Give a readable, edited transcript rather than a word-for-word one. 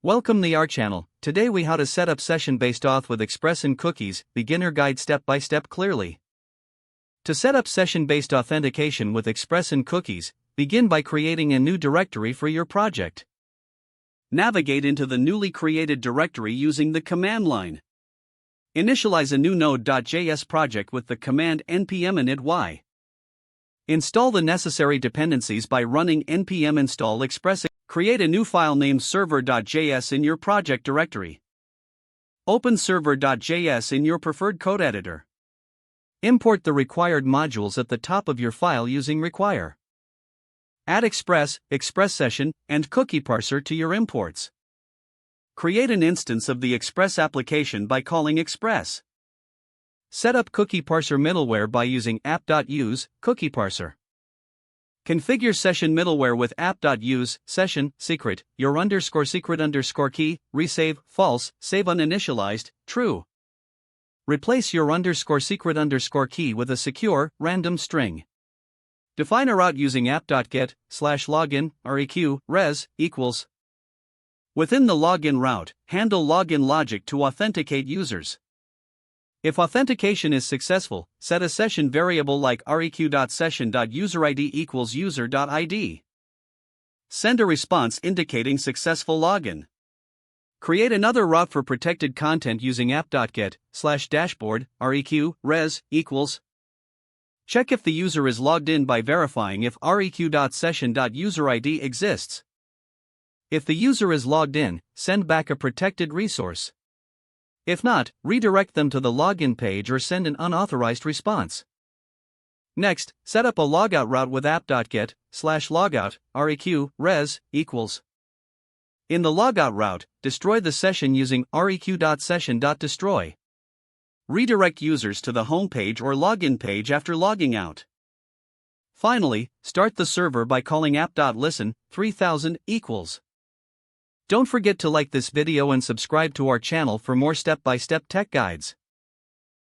Welcome to our channel. Today we how to set up session-based auth with Express and cookies, beginner guide step by step clearly. To set up session-based authentication with Express and cookies, begin by creating a new directory for your project. Navigate into the newly created directory using the command line. Initialize a new node.js project with the command npm init. Install the necessary dependencies by running npm install express. Create a new file named server.js in your project directory. Open server.js in your preferred code editor. Import the required modules at the top of your file using require. Add Express, Express Session, and Cookie Parser to your imports. Create an instance of the Express application by calling Express. Set up Cookie Parser middleware by using app.use cookie parser. Configure session middleware with app.use session secret, your _secret _key, resave, false, save uninitialized, true. Replace your _secret key with a secure, random string. Define a route using app.get/login req res equals. Within the login route, handle login logic to authenticate users. If authentication is successful, set a session variable like req.session.userid equals user.id. Send a response indicating successful login. Create another route for protected content using app.get/dashboard req res equals. Check if the user is logged in by verifying if req.session.userid exists. If the user is logged in, send back a protected resource. If not, redirect them to the login page or send an unauthorized response. Next, set up a logout route with app.get/logout req res equals. In the logout route, destroy the session using req.session.destroy. Redirect users to the home page or login page after logging out. Finally, start the server by calling app.listen 3000 equals. Don't forget to like this video and subscribe to our channel for more step-by-step tech guides.